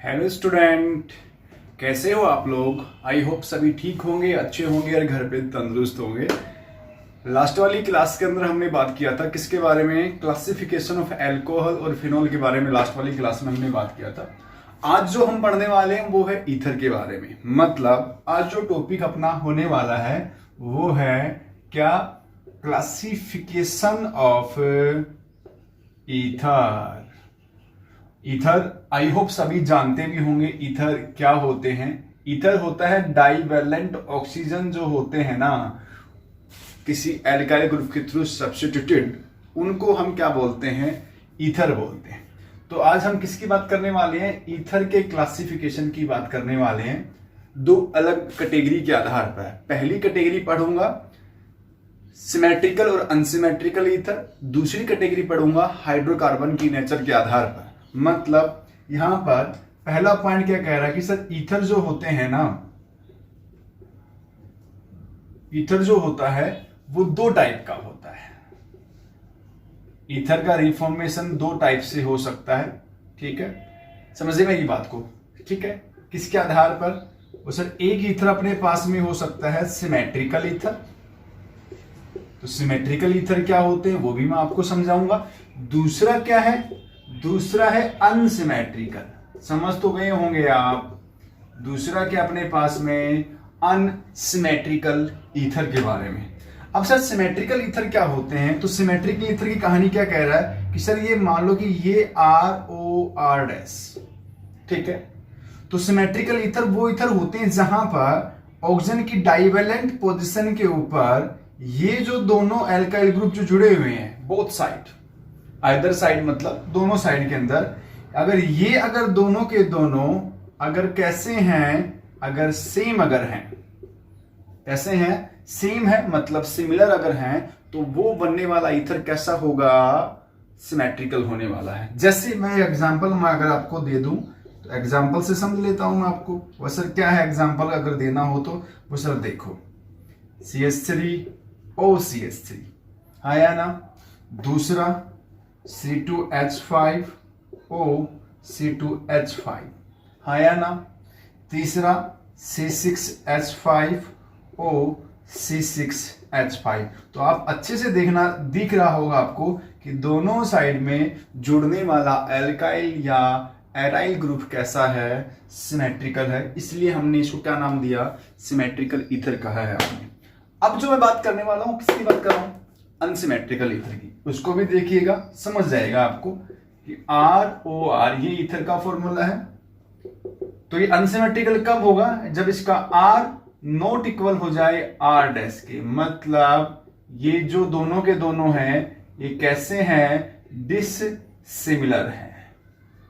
Hello student, कैसे हो आप लोग। आई होप सभी ठीक होंगे, अच्छे होंगे और घर पे तंदुरुस्त होंगे। लास्ट वाली क्लास के अंदर हमने बात किया था किसके बारे में, क्लासिफिकेशन ऑफ अल्कोहल और फिनॉल के बारे में। लास्ट वाली क्लास में हमने बात किया था। आज जो हम पढ़ने वाले हैं वो है ईथर के बारे में। मतलब आज जो टॉपिक अपना होने वाला है वो है क्या, classification of ether. Ether I hope सभी जानते भी होंगे ईथर क्या होते हैं। ईथर होता है डाइवैलेंट ऑक्सीजन जो होते हैं ना किसी एल्काइल ग्रुप के थ्रू सब्स्टिट्यूटेड, उनको हम क्या बोलते हैं, ईथर बोलते हैं। तो आज हम किसकी बात करने वाले हैं, ईथर के क्लासिफिकेशन की बात करने वाले हैं। दो अलग कैटेगरी के आधार पर। पहली कैटेगरी पढ़ूंगा सिमेट्रिकल और अनसिमेट्रिकल ईथर, दूसरी कैटेगरी पढ़ूंगा हाइड्रोकार्बन की नेचर के आधार पर। मतलब यहां पर पहला पॉइंट क्या कह रहा है कि सर ईथर जो होते हैं ना, ईथर जो होता है वो दो टाइप का होता है। ईथर का रिफॉर्मेशन दो टाइप से हो सकता है। ठीक है, समझिए मेरी बात को। ठीक है, किसके आधार पर, वो सर एक ईथर अपने पास में हो सकता है सिमेट्रिकल ईथर। तो सिमेट्रिकल ईथर क्या होते हैं वो भी मैं आपको समझाऊंगा। दूसरा क्या है, दूसरा है अनसिमेट्रिकल। समझ तो गए होंगे आप। दूसरा क्या अपने पास में, अनसिमेट्रिकल ईथर के बारे में। अब सर सिमेट्रिकल ईथर क्या होते हैं, तो सिमेट्रिकल ईथर की कहानी क्या कह रहा है कि सर ये मान लो कि ये ROR डैश, ठीक है। तो सिमेट्रिकल ईथर वो ईथर होते हैं जहां पर ऑक्सीजन की डाइवेलेंट पोजीशन के ऊपर ये जो दोनों एल्काइल ग्रुप जो जुड़े हुए हैं, बोथ साइड, आइदर साइड मतलब दोनों साइड के अंदर, अगर दोनों के दोनों अगर कैसे हैं, अगर सेम अगर हैं, कैसे हैं, सेम है मतलब सिमिलर अगर हैं, तो वो बनने वाला ईथर कैसा होगा, सिमेट्रिकल होने वाला है। जैसे मैं एग्जांपल मैं अगर आपको दे दूं तो एग्जांपल से समझ लेता हूं मैं आपको। वो सर क्या है एग्जांपल अगर देना हो तो वो सर देखो CH3OCH3 आया ना, दूसरा C2H5O, आया ना, तीसरा C6H5O, तो आप अच्छे से देखना, दिख रहा होगा आपको कि दोनों साइड में जुड़ने वाला एल्काइल या एराइल ग्रुप कैसा है, सिमेट्रिकल है। इसलिए हमने इसको क्या नाम दिया, सिमेट्रिकल ईथर कहा है आपने। अब जो मैं बात करने वाला हूं किसकी बात कर रहा हूं, अनसिमेट्रिकल ईथर की। उसको भी देखिएगा, समझ जाएगा आपको कि ROR ये ईथर का फॉर्मूला है। तो ये अनसिमेट्रिकल कब होगा, जब इसका R नॉट इक्वल हो जाए R डैश के। मतलब ये जो दोनों के दोनों हैं ये कैसे हैं, डिससिमिलर हैं,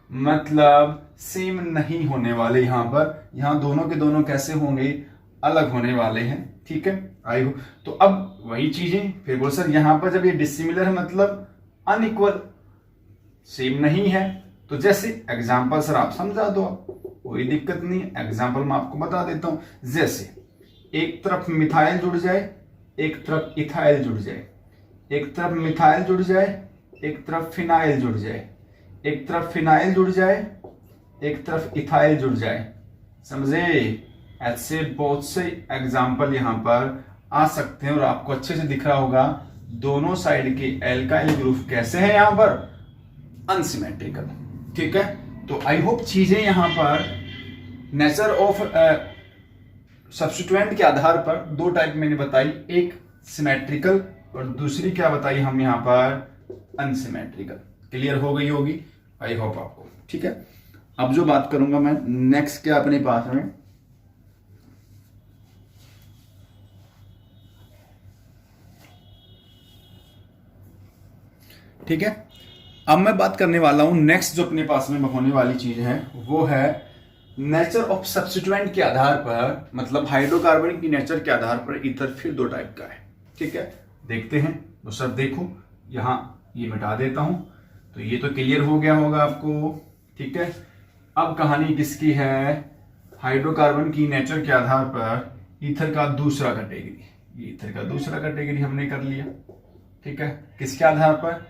मतलब सेम नहीं होने वाले। यहां पर यहां दोनों के दोनों कैसे होंगे, अलग होने वाले हैं। ठीक है, आई हो। तो अब वही चीजें फिर बोल सर यहां पर जब ये डिसिमिलर है मतलब अनइक्वल, सेम नहीं है। तो जैसे एग्जांपल सर आप समझा दो, कोई दिक्कत नहीं, एग्जांपल मैं आपको बता देता हूं। जैसे एक तरफ मिथाइल जुड़ जाए, एक तरफ इथाइल जुड़ जाए, एक तरफ मिथाइल जुड़ जाए, एक तरफ फिनाइल जुड़ जाए, एक तरफ फिनाइल जुड़ जाए, एक तरफ इथाइल जुड़ जाए। समझे, ऐसे बहुत से एग्जाम्पल यहां पर आ सकते हैं और आपको अच्छे से दिख रहा होगा दोनों साइड के एल्काइल ग्रुप कैसे हैं, यहां पर अनसिमेट्रिकल। ठीक है, तो आई होप चीजें यहां पर नेचर ऑफ सब्स्टिट्यूएंट के आधार पर दो टाइप मैंने बताई, एक सिमेट्रिकल और दूसरी क्या बताई हम यहां पर अनसिमेट्रिकल। क्लियर हो गई होगी आई होप आपको। ठीक है, अब जो बात करूंगा मैं नेक्स्ट क्या अपने पास में, ठीक है, अब मैं बात करने वाला हूं नेक्स्ट जो अपने पास में होने वाली चीज है वो है नेचर ऑफ सब्स्टिट्यूएंट के आधार पर। मतलब हाइड्रोकार्बन की नेचर के आधार पर ईथर फिर दो टाइप का है। ठीक है, देखते हैं। तो सर देखो यहां ये मिटा देता हूं, तो ये तो क्लियर हो गया होगा आपको। ठीक है, अब कहानी किसकी है, हाइड्रोकार्बन की नेचर के आधार पर ईथर का दूसरा कैटेगरी, ये ईथर का दूसरा कैटेगरी हमने कर लिया। ठीक है, किसके आधार पर,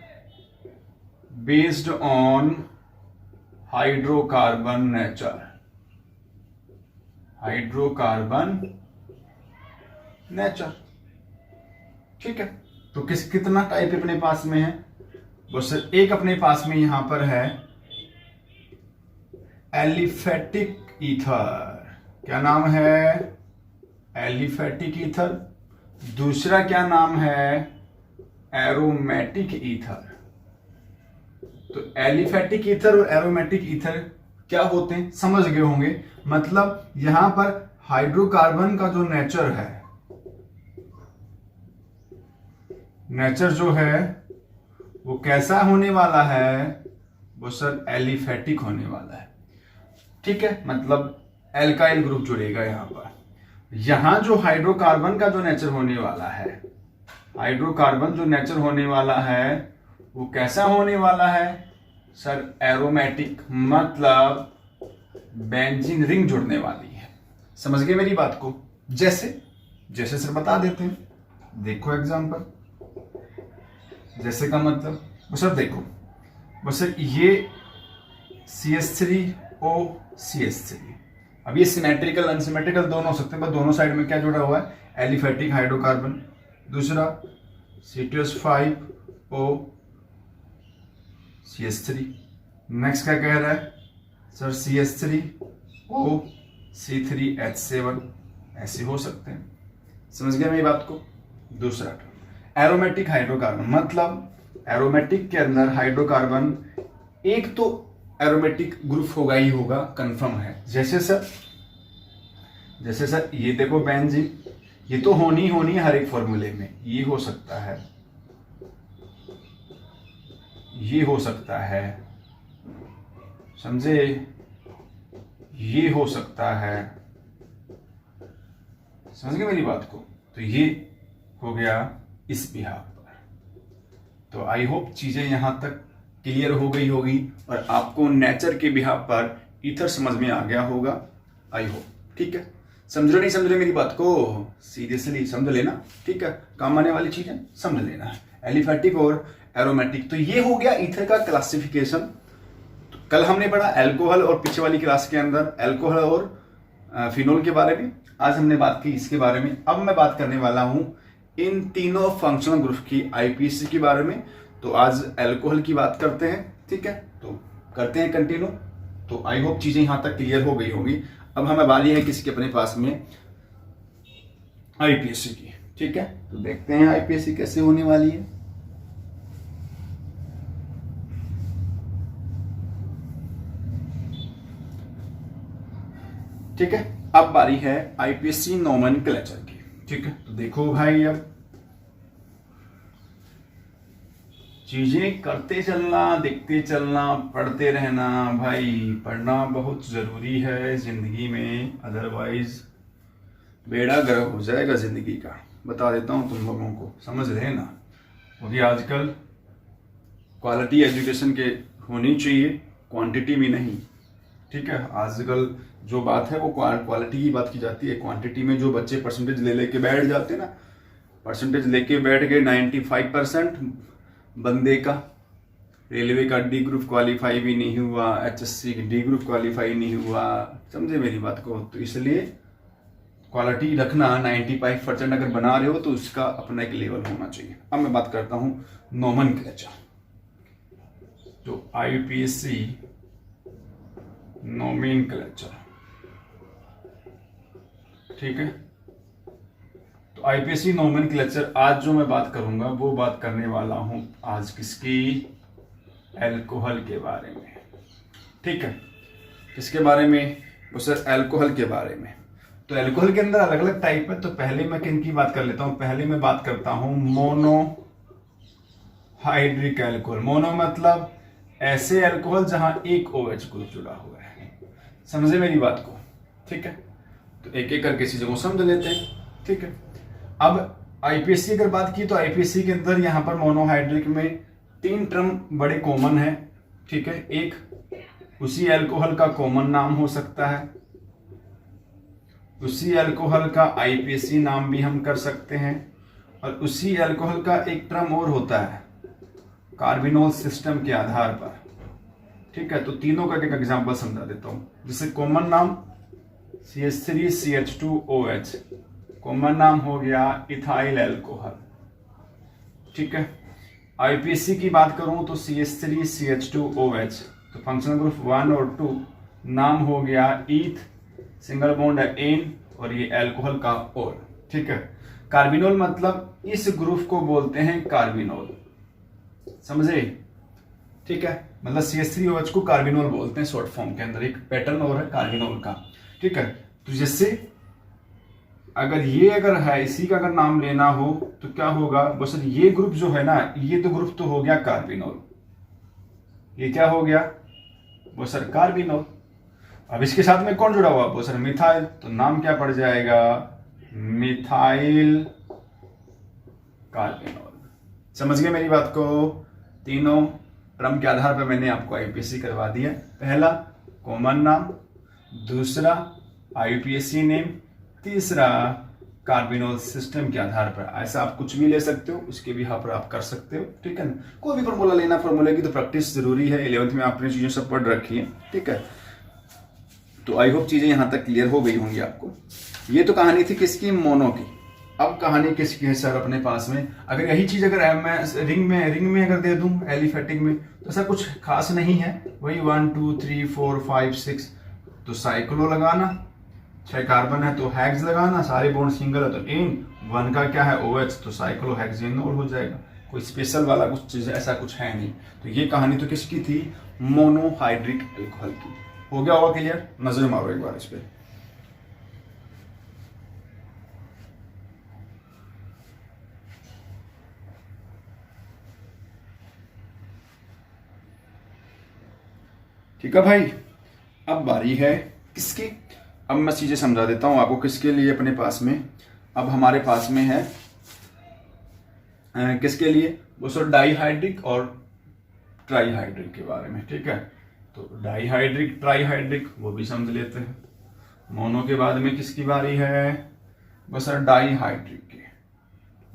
based on hydrocarbon nature, hydrocarbon nature. ठीक है, तो कितना टाइप अपने पास में है? बस एक अपने पास में यहां पर है एलिफेटिक ईथर। क्या नाम है? Aliphatic ether. दूसरा क्या नाम है? Aromatic ether. तो एलिफेटिक ईथर और एरोमेटिक ईथर क्या होते हैं समझ गए होंगे। मतलब यहां पर हाइड्रोकार्बन का जो नेचर है, नेचर जो है वो कैसा होने वाला है? वो सर एलिफेटिक होने वाला है। ठीक है, मतलब एल्काइल ग्रुप जुड़ेगा यहां पर। यहां जो हाइड्रोकार्बन का जो नेचर होने वाला है, हाइड्रोकार्बन जो नेचर होने वाला है वो कैसा होने वाला है सर? एरोमेटिक, मतलब बेंजीन रिंग जुड़ने वाली है। समझ गए मेरी बात को? जैसे जैसे सर बता देते हैं, देखो एग्जांपल। जैसे का मतलब वो सर देखो, वो सर ये CH3O CH3। अब ये सिमेट्रिकल अनसिमेट्रिकल दोनों हो सकते हैं, पर दोनों साइड में क्या जुड़ा हुआ है? Aliphatic hydrocarbon. दूसरा C2H5O CH3। नेक्स्ट क्या कह रहा है सर? CH3O C3H7। ऐसे हो सकते हैं। समझ गया मेरी बात को? दूसरा एरोमेटिक हाइड्रोकार्बन, मतलब एरोमेटिक के अंदर हाइड्रोकार्बन एक तो एरोमेटिक ग्रुप होगा ही होगा, कंफर्म है। जैसे सर ये देखो बेंजीन, ये तो होनी होनी हर एक फॉर्मूले में। ये हो सकता है, ये हो सकता है, समझे? ये हो सकता है। समझ गए मेरी बात को? तो ये हो गया इस बिहार पर। तो आई होप चीजें यहां तक क्लियर हो गई होगी और आपको नेचर के बिहार पर ईथर समझ में आ गया होगा, आई होप। ठीक है, समझ नहीं समझ रहे मेरी बात को? सीरियसली समझ लेना। ठीक है, काम आने वाली चीजें समझ लेना है। एलिफेटिक और एरोमेटिक, तो ये हो गया ईथर का क्लासिफिकेशन। तो कल हमने पढ़ा एल्कोहल और पीछे वाली क्लास के अंदर एल्कोहल और फिनोल के बारे में। आज हमने बात की इसके बारे में। अब मैं बात करने वाला हूं इन तीनों फंक्शनल ग्रुप की IPSC के बारे में। तो आज एल्कोहल की बात करते हैं। ठीक है, तो करते हैं कंटिन्यू। तो आई होप चीजें यहां तक क्लियर हो गई होगी। अब हमें बारी है किसी के अपने पास में IPSC की। ठीक है, तो देखते हैं IPSC कैसे होने वाली है। ठीक है, अब बारी है IPSC नोमेनक्लेचर की। ठीक है, तो देखो भाई, अब चीजें करते चलना, देखते चलना, पढ़ते रहना। भाई पढ़ना बहुत जरूरी है जिंदगी में, अदरवाइज बेड़ा गर्क हो जाएगा जिंदगी का। बता देता हूं तुम लोगों को, समझ रहे ना? क्योंकि आजकल क्वालिटी एजुकेशन के होनी चाहिए, क्वांटिटी में नहीं। ठीक है, आजकल जो बात है वो क्वालिटी की बात की जाती है। क्वांटिटी में जो बच्चे परसेंटेज लेके बैठ जाते हैं ना, परसेंटेज लेके बैठ गए 95% बंदे का, रेलवे का D ग्रुप क्वालिफाई भी नहीं हुआ, HSC की D ग्रुप क्वालिफाई नहीं हुआ। समझे मेरी बात को? तो इसलिए क्वालिटी रखना, 95% अगर बना रहे हो तो उसका अपना एक लेवल होना चाहिए। अब मैं बात करता हूं नोमेनक्लेचर। तो IPSC नोमेनक्लेचर। ठीक है, तो IPSC नोमेनक्लेचर आज जो मैं बात करूंगा वो बात करने वाला हूं आज किसकी? एल्कोहल के बारे में। ठीक है, किसके बारे में? वो सर एल्कोहल के बारे में। तो एल्कोहल के अंदर अलग अलग टाइप है। तो पहले मैं किन की बात कर लेता हूं? पहले मैं बात करता हूं मोनोहाइड्रिक एल्कोहल। मोनो मतलब ऐसे एल्कोहल जहां एक OH ग्रुप जुड़ा हुआ है। समझे मेरी बात को? ठीक है, तो एक एक करके चीजों को समझ लेते हैं। ठीक है, अब IPSC अगर बात की तो IPSC के अंदर यहां पर मोनोहाइड्रिक में 3 टर्म बड़े कॉमन है। ठीक है, एक उसी अल्कोहल का कॉमन नाम हो सकता है, उसी अल्कोहल का IPSC नाम भी हम कर सकते हैं, और उसी अल्कोहल का एक टर्म और होता है कार्बिनोल सिस्टम के आधार पर। ठीक है, तो तीनों का एक एग्जांपल समझा देता हूं। जैसे कॉमन नाम CH3CH2OH, कॉमन नाम हो गया इथाइल एल्कोहल, ठीक है। आईपीसी की बात करूं तो CH3CH2OH, तो फंक्शनल ग्रुप 1 और 2, नाम हो गया ईथ, सिंगल बॉन्ड है एन, और ये एल्कोहल का ओल, ठीक है। कार्बिनोल मतलब इस ग्रुप को बोलते हैं कार्बिनोल, समझे, ठीक है। मतलब CH3OH को कार्बिनोल बोलते हैं शॉर्ट फॉर्म के अंदर, एक पैटर्न और है कार्बिनोल का, ठीक है। तो जैसे अगर है इसी का अगर नाम लेना हो तो क्या होगा, बस ये ग्रुप जो है ना, ये तो ग्रुप तो हो गया कार्बिनोल, ये क्या हो गया वो सर कार्बिनोल। अब इसके साथ में कौन जुड़ा हुआ वो सर मिथाइल, तो नाम क्या पड़ जाएगा मिथाइल कार्बिनोल। समझ गए मेरी बात को। तीनों टर्म के आधार पर मैंने आपको आईपीएससी करवा दिया। पहला कॉमन नाम, दूसरा आईपीएससी नेम, तीसरा कार्बिनोल सिस्टम के आधार पर। ऐसा आप कुछ भी ले सकते हो, उसके भी यहाँ पर आप कर सकते हो, ठीक है ना। कोई भी फॉर्मूला लेना, फॉर्मूले की तो प्रैक्टिस जरूरी है। 11th में आपने चीजें सब पढ़ रखी है, ठीक है। तो आई होप चीजें यहाँ तक क्लियर हो गई होंगी आपको। ये तो कहानी थी किसकी, मोनो की। अब कहानी किसकी है सर अपने पास में। अगर यही चीज अगर मैं रिंग में अगर दे दूं एलिफेटिक में, तो ऐसा कुछ खास नहीं है, वही 1 2 3 4 5 6, तो साइक्लो लगाना, 6 कार्बन है तो हेक्स लगाना, सारे बॉन्ड सिंगल है तो इन, 1 का क्या है OH, तो साइक्लो हेक्सेनोल हो जाएगा। कोई स्पेशल वाला कुछ चीज ऐसा कुछ है नहीं। तो ये कहानी तो किसकी थी, मोनोहाइड्रिक एल्कोहल की। हो गया होगा क्लियर, नजर मारो एक बार इस पे। ठीक है भाई, अब बारी है किसकी। अब मैं चीजें समझा देता हूं आपको किसके लिए अपने पास में। अब हमारे पास में है किसके लिए, वो सर डाईहाइड्रिक और ट्राईहाइड्रिक के बारे में, ठीक है। तो डाईहाइड्रिक ट्राईहाइड्रिक वो भी समझ लेते हैं। मोनो के बाद में किसकी बारी है, वो सर डाईहाइड्रिक की।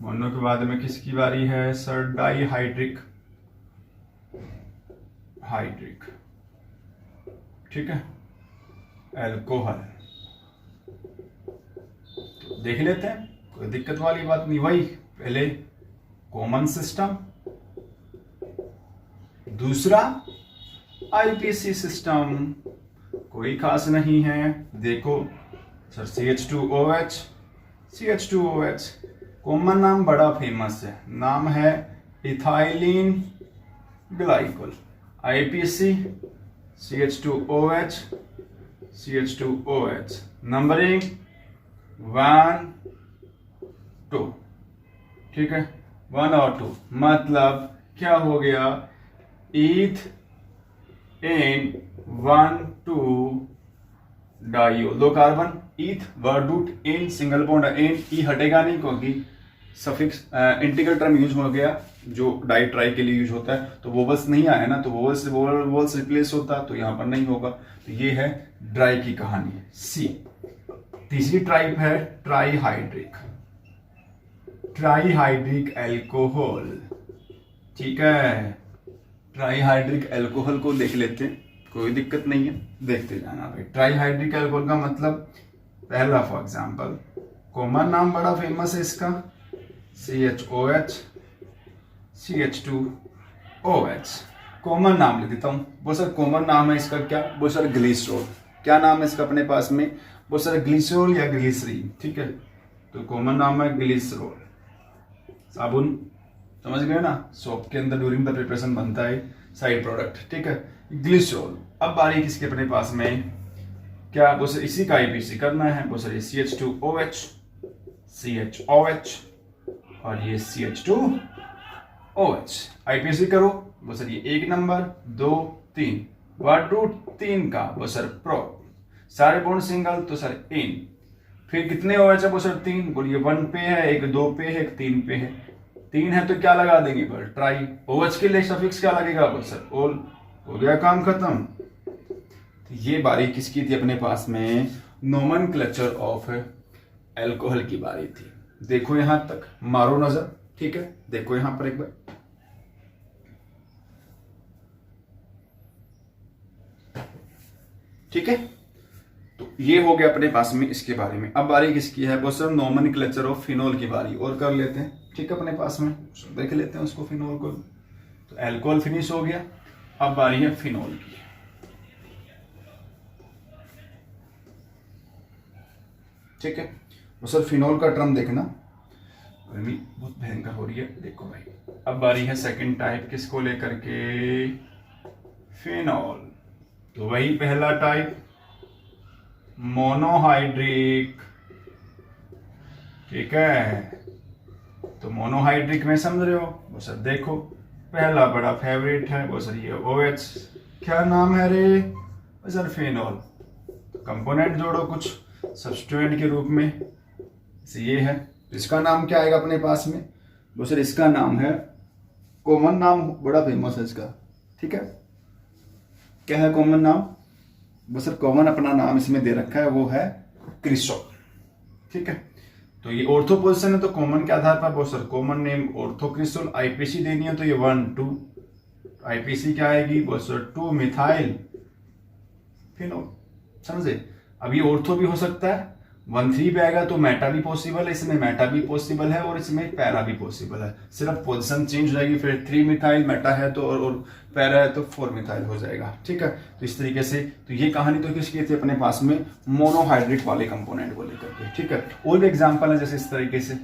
मोनो के बाद में किसकी बारी है सर, डाईहाइड्रिक हाइड्रिक, ठीक है, एल्कोहल। तो देख लेते हैं, कोई दिक्कत वाली बात नहीं। वही पहले कॉमन सिस्टम, दूसरा आईपीसी सिस्टम, कोई खास नहीं है। देखो सर CH2OH कॉमन नाम बड़ा फेमस है, नाम है ethylene glycol. IPC CH2OH numbering 1 2, ठीक है, 1 और 2, मतलब क्या हो गया, ethane 1 2 diol, 2 carbon, eth word root ane, single bond ane, E हटेगा नहीं क्योंकि सफिक्स इंटीग्रल टर्म यूज हो गया जो डाई ट्राई के लिए यूज होता है। तो वोवल्स नहीं आया ना, तो वोवल्स रिप्लेस होता, तो यहां पर नहीं होगा। तो ये है ड्राई की कहानी। सी तीसरी टाइप है ट्राईहाइड्रिक, ट्राईहाइड्रिक एल्कोहल, ठीक है। ट्राईहाइड्रिक एल्कोहल को देख लेते हैं, कोई दिक्कत नहीं है, देखते जाना भाई। ट्राईहाइड्रिक एल्कोहल का मतलब, पहला फॉर एग्जांपल कॉमन नाम बड़ा फेमस है इसका, CHOH CH2OH। कॉमन नाम लिख देता हूं, वो सर कॉमन नाम है इसका क्या, वो सर ग्लिसरॉल। क्या नाम है इसका अपने पास में, वो सर ग्लिसरॉल या ग्लिसरीन, ठीक है। तो कॉमन नाम है ग्लिसरॉल। साबुन समझ गए ना, सोप के अंदर ड्यूरिंग द प्रिपरेशन बनता है साइड प्रोडक्ट, ठीक है, ग्लिसरॉल। अब बारी किसके अपने पास में, क्या वो सर इसी का आईपीसी करना है, वो सर CH2OH CHOH और ये CH2OH आईपीसी करो। वो सर ये 1 नंबर 2 3 वर्ड रूट 3 का वो सर प्रो, सारे बॉन्ड सिंगल तो सर इन, फिर कितने OH है वो सर 3, बोलिए 1 पे है, एक 2 पे है, एक 3 पे है। 3 है तो क्या लगा देंगे पर ट्राई, OH के लिए सफिक्स क्या लगेगा वो सर ओल, हो गया काम खत्म। तो ये बारी किसकी थी अपने पास में, नोमेनक्लेचर ऑफ एल्कोहल की बारी थी। देखो यहां तक, मारो नजर, ठीक है, देखो यहां पर एक बार। ठीक है, तो ये हो गया अपने पास में इसके बारे में। अब बारी किसकी है? वो सर नोमेनक्लेचर ऑफ फिनोल की बारी और कर लेते हैं। ठीक है, अपने पास में देख लेते हैं उसको, फिनोल को। तो एल्कोहल फिनिश हो गया, अब बारी है फिनोल की। ठीक है, तो सर फिनोल का टर्म देखना, गर्मी बहुत भयंकर हो रही है, देखो भाई। अब बारी है सेकंड टाइप, किसको लेकर के? फिनोल। तो वही पहला टाइप मोनोहाइड्रिक। ठीक है, तो मोनोहाइड्रिक में समझ रहे हो? वो सर देखो पहला बड़ा फेवरेट है वो सर ये OH, क्या नाम है रे? वो सर फिनोल। तो कंपोनेंट जोड़ो कुछ सब्स्टिट्यूएंट के रूप में, जैसे ये है, तो इसका नाम क्या आएगा अपने पास में? वो सर इसका नाम है, कॉमन नाम बड़ा फेमस है इसका। ठीक है, क्या है कॉमन नाम? वो सर कॉमन अपना नाम इसमें दे रखा है, वो है क्रिसोल। ठीक है, तो ये ऑर्थो पोजीशन है, तो कॉमन के आधार पर वो sir common name ortho cresol. IPC देनी है तो ये 1 2, आईपीसी क्या आएगी? वो सर 2 मिथाइल फिनोल। समझे? अब ये ऑर्थो भी हो सकता है, 1 3 पे आएगा तो मेटा भी पॉसिबल है, इसमें मेटा भी पॉसिबल है और इसमें पैरा भी पॉसिबल है। सिर्फ पोजीशन चेंज हो जाएगी, फिर 3 मिथाइल मेटा है तो और पैरा है तो 4 मिथाइल हो जाएगा। ठीक है, तो इस तरीके से तो ये कहानी तो किसकी थी अपने पास में? मोनोहाइड्रिक वाले कंपोनेंट को लेकर के। ठीक है, और भी एग्जांपल है जैसे इस तरीके से।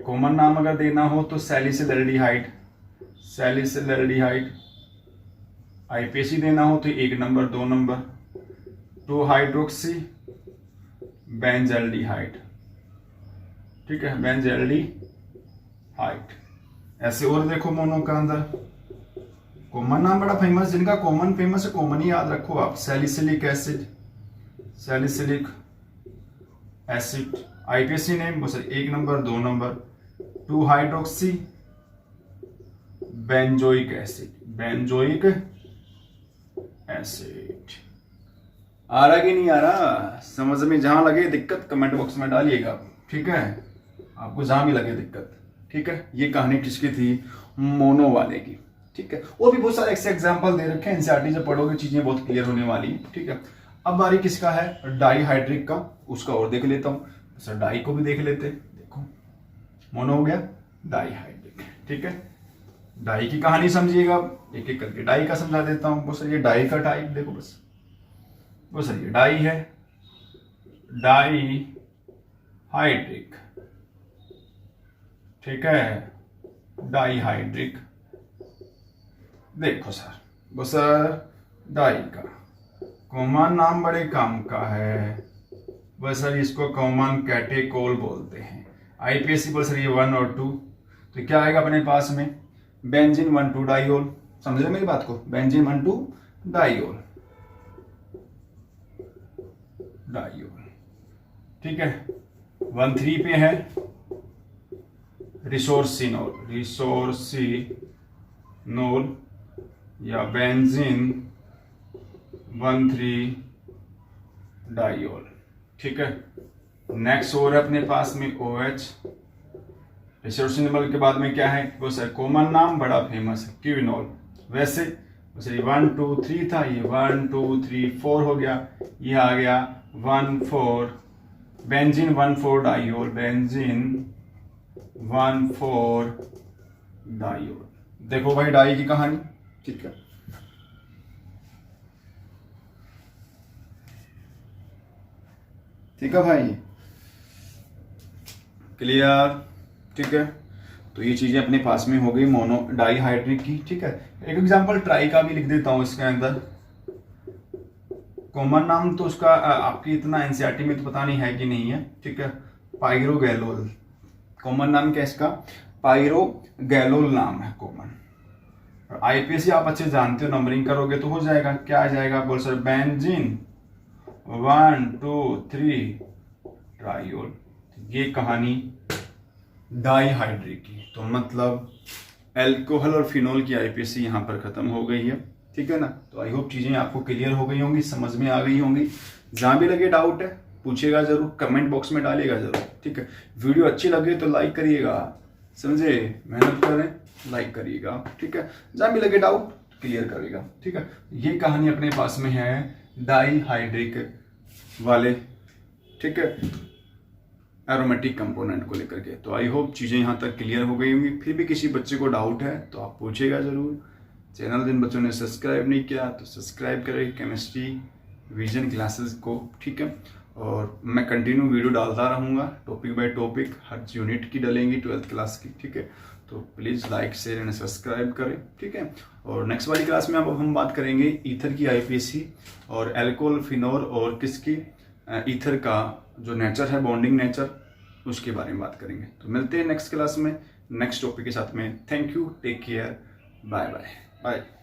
कॉमन नाम अगर देना हो तो सैलिसिलएल्डिहाइड, सैलिसिलएल्डिहाइड। आईपीसी देना हो तो 1 नंबर 2 नंबर 2 हाइड्रोक्सी बेंजल्डिहाइड। ठीक है, बेंजल्डिहाइड। ऐसे और देखो मोनो का अंदर कॉमन नाम बड़ा फेमस, जिनका कॉमन फेमस है कॉमन ही याद रखो आप। Salicylic acid, salicylic acid. IUPAC name वो sir 1 number 2 number 2 hydroxy benzoic acid, benzoic acid. आ रहा कि नहीं आ रहा समझ में? जहां लगे दिक्कत कमेंट बॉक्स में डालिएगा। ठीक है, आपको जहां भी लगे दिक्कत। ठीक है, ये कहानी किसकी थी? मोनो वाले की। ठीक है, और भी बहुत सारे ऐसे एग्जांपल दे रखे हैं, एनसीईआरटी जब पढ़ोगे चीजें बहुत क्लियर होने वाली है। ठीक है, अब बारी किसका है? डाईहाइड्रिक का, उसका और देख लेता हूं सर। डाई को भी देख लेते, देखो मोनो हो गया, डाईहाइड्रिक। ठीक है, डाई की कहानी समझिएगा, एक एक करके डाई का समझा देता हूं। वो सर ये डाई का टाइप देखो बस, वो सर ये डाई है, डाई हाइड्रिक। ठीक है, डाई हाइड्रिक। देखो सर, वो सर डाई का कॉमन नाम बड़े काम का है, वो सर इसको कॉमन कैटेकोल बोलते हैं। आईपीएससी पर सर ये 1 और 2, तो क्या आएगा अपने पास में? Benzene 1 2 diol. समझ रहे मेरी बात को? Benzene 1 2 diol, diol. ठीक है, 1 3 पे है रिसोर्सिनोल, रिसोर्सिनोल या बेंजीन 1 3 डाइओल। ठीक है, नेक्स्ट और है अपने पास में OH। रिसोर्सिनोल के बाद में क्या है? वो सर कॉमन नाम बड़ा फेमस है, क्विनोल। वैसे 1 2 3 था, ये 1 2 3 4 हो गया, ये आ गया 1 4 बेंजीन 1 4 डाइओल, बेंजीन 1 4 डाइओल। देखो भाई डाई की कहानी। ठीक है, ठीक है भाई, क्लियर? ठीक है, तो ये चीजें अपने पास में हो गई मोनो डाईहाइड्रिक की। ठीक है, एक एग्जांपल ट्राई का भी लिख देता हूं इसके अंदर। कॉमन नाम तो उसका आपकी इतना एनसीईआरटी में तो पता नहीं है कि नहीं है। ठीक है, पाइरोगैलोल। कॉमन नाम क्या है इसका? पाइरोगैलोल नाम है कॉमन। आईपीएससी आप अच्छे जानते हो, नंबरिंग करोगे तो हो जाएगा। क्या आ जाएगा? बोल सर बेंजीन 1 2 3 ट्राइओल। ये कहानी डाईहाइड्रिक की, तो मतलब एल्कोहल और फिनोल की आईपीएससी यहाँ पर खत्म हो गई है। ठीक है ना? तो आई होप चीजें आपको क्लियर हो गई होंगी, समझ में आ गई होंगी। जहां भी लगे डाउट है पूछिएगा जरूर, कमेंट बॉक्स में डालिएगा जरूर। ठीक है, वीडियो अच्छी लगे तो लाइक करिएगा, समझे? मेहनत करें, लाइक करिएगा। ठीक है, जहां भी लगे डाउट क्लियर करेगा। ठीक है, ये कहानी अपने पास में है डाईहाइड्रिक वाले, ठीक है, एरोमेटिक कंपोनेंट को लेकर के। तो आई होप चीज़ें यहाँ तक क्लियर हो गई होंगी। फिर भी किसी बच्चे को डाउट है तो आप पूछेगा ज़रूर। चैनल जिन बच्चों ने सब्सक्राइब नहीं किया तो सब्सक्राइब करें केमिस्ट्री विजन क्लासेस को, ठीक है। और मैं कंटिन्यू वीडियो डालता रहूँगा, topic by topic, her unit की डलेंगी 12th क्लास की, ठीक है। तो please like share and subscribe करें, ठीक है। और नेक्स्ट वाली क्लास में अब हम बात करेंगे ईथर की आईपीसी और एल्कोहल फिनोल और किसकी ईथर का जो नेचर है, बॉन्डिंग नेचर, उसके बारे में बात करेंगे। तो मिलते हैं नेक्स्ट क्लास में नेक्स्ट टॉपिक के साथ में। Thank you, take care, bye bye bye.